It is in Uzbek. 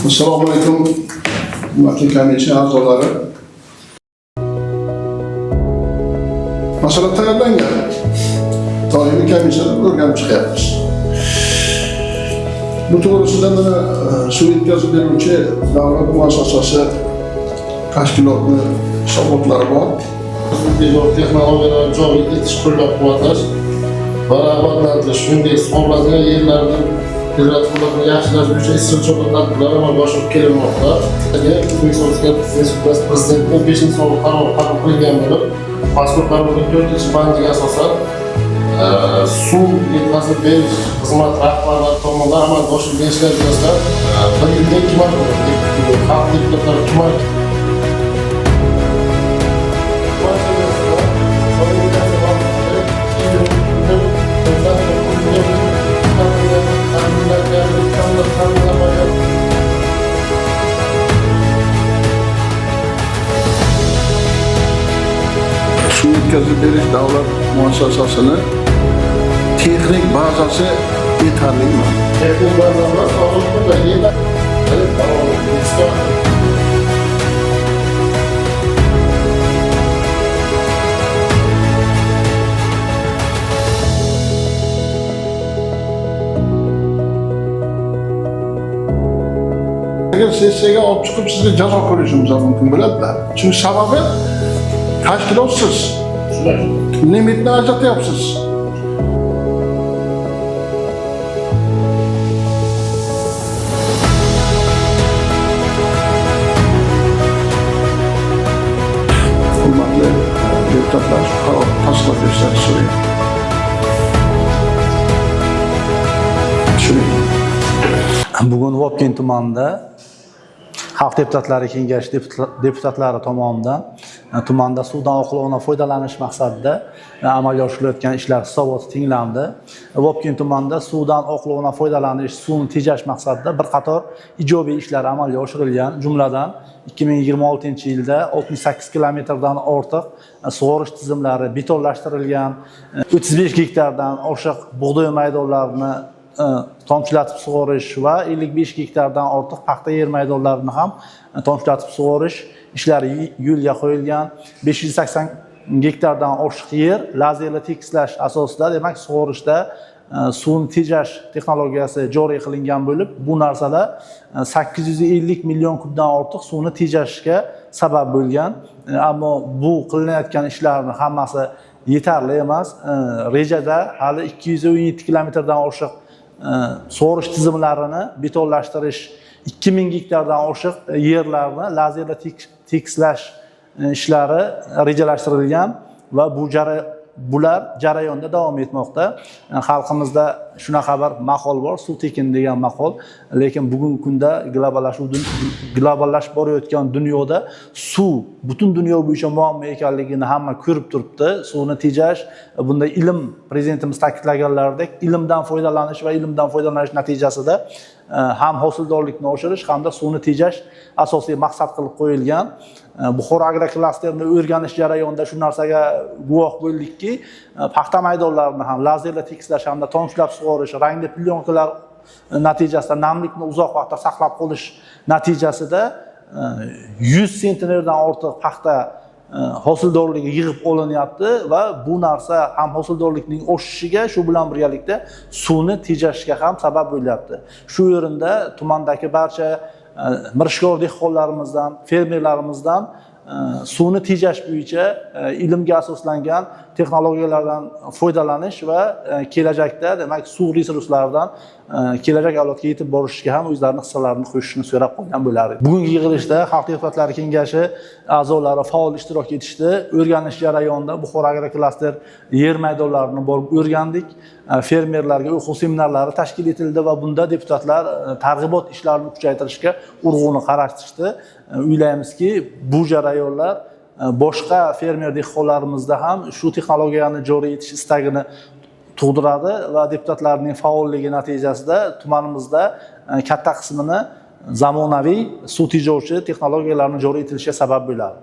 Assalomu alaykum, hurmatli komissiya a'zolari. Masala tayyorlangan. Doimiy komissiyada o'rganib chiqyapmiz. Bu to'g'risida mana suv yetkazib beruvchi davlat muassasasi tashkilotni hisobotlari bor. Texnologiyalarni joriy etish, qo'llab-quvvatlash va rag'batlantirish, shuningdek sug'oriladigan yerlarning temperaturalarini yaxshilash bo'yicha izchil chora-tadbirlar amalga oshirib kelinmoqda. O'zbekiston Respublikasi Prezidentining 5-sonli qarori qabul qilingan bo'lib, mazkur qarorning 4-bandiga asosan suv yetkazib berish xizmat rahbarlari tomonidan amalga oshirgan ishlar yuzasidan bir yilda 2 marta xalq deputatlari 2 marta Suv yetkazib berish davlat muassasasini texnik bazasi yetarlimi? Texnik bazamiz hozirgi kunda yetarli. Agar sessiyaga olib chiqib sizga jazo ko'rishimiz mumkin bo'ladi-da. Chunki sababi tashkilotsiz. Limitni ajratyapsiz. Hurmatli deputatlar, shu qarorni tasdiqlab berishlarini so'rayman. Bugun Vobkent tumanida Xalq deputatlari kengashi deputatlari tomonidan tumanda suvdan oqilona foydalanish maqsadida amalga oshirilayotgan ishlar hisoboti tinglandi. Vobkent tumanida suvdan oqilona foydalanish, suvni tejash maqsadida bir qator ijobiy ishlar amalga oshirilgan. Jumladan 2026-yilda 68 kilometrdan ortiq sug'orish tizimlari betonlashtirilgan, 35 gektardan oshiq bug'doy maydonlarini tomchilatib sug'orish va 55 gektardan ortiq paxta yer maydonlarini ham tomchilatib sug'orish ishlari yo'lga qo'yilgan. 580 gektardan oshiq yer lazerli tekislash asosida, demak, sug'orishda suvni tejash texnologiyasi joriy qilingan bo'lib, bu narsalar 850 million kubdan ortiq suvni tejashga sabab bo'lgan. Ammo bu qilinayotgan ishlarning hammasi yetarli emas. Rejada hali 217 kilometrdan oshiq sug'orish tizimlarini betonlashtirish, 2000 gektardan oshiq yerlarni lazerli tekislash ishlari rejalashtirilgan va bular jarayonda davom etmoqda. Xalqimizda shunaqa bir maqol bor, suv tekin degan maqol. Lekin bugungi kunda globallashib borayotgan dunyoda suv butun dunyo bo'yicha muammo ekanligini hamma ko'rib turibdi. Suvni tejash, bunda ilm, prezidentimiz ta'kidlaganlaridek, ilmdan foydalanish va ilmdan foydalanish natijasida ham hosildorlikni oshirish hamda suvni tejash asosiy maqsad qilib qo'yilgan. Buxoro agroklasterini o'rganish jarayonida shu narsaga guvoh bo'ldikki, paxta maydonlarini ham lazerli tekislash hamda tomchilab sug'orish, rangli plyonkalar natijasida namlikni uzoq vaqtda saqlab qolish natijasida 100 sentnerdan ortiq paxta hosildorligi yig'ib olinyapti va bu narsa ham hosildorlikning oshishiga, shu bilan birgalikda suvni tejashga ham sabab bo'lyapti. Shu o'rinda tumandagi barcha mirishkor dehqonlarimizdan, fermerlarimizdan suvni tejash bo'yicha ilmga asoslangan texnologiyalardan foydalanish va kelajakda, demak, suv resurslaridan kelajak avlodga yetib borishga ham o'zlarining hissalarini qo'shishni so'rab qolgan bo'lardik. Bugungi yig'ilishda Xalq deputatlari kengashi a'zolari faol ishtirok etishdi. O'rganish jarayonida Buxoro agroklaster yer maydonlarini borib o'rgandik. Fermerlarga o'quv seminarlari tashkil etildi va bunda deputatlar targ'ibot ishlarini kuchaytirishga urg'uni qaratishdi. O'ylaymizki, bu jarayonlar boshqa fermer dehqonlarimizda ham shu texnologiyani joriy etish istagini tug'diradi va deputatlarning faolligi natijasida tumanimizda katta qismini zamonaviy suv tejovchi texnologiyalarni joriy etilishiga sabab bo'ladi.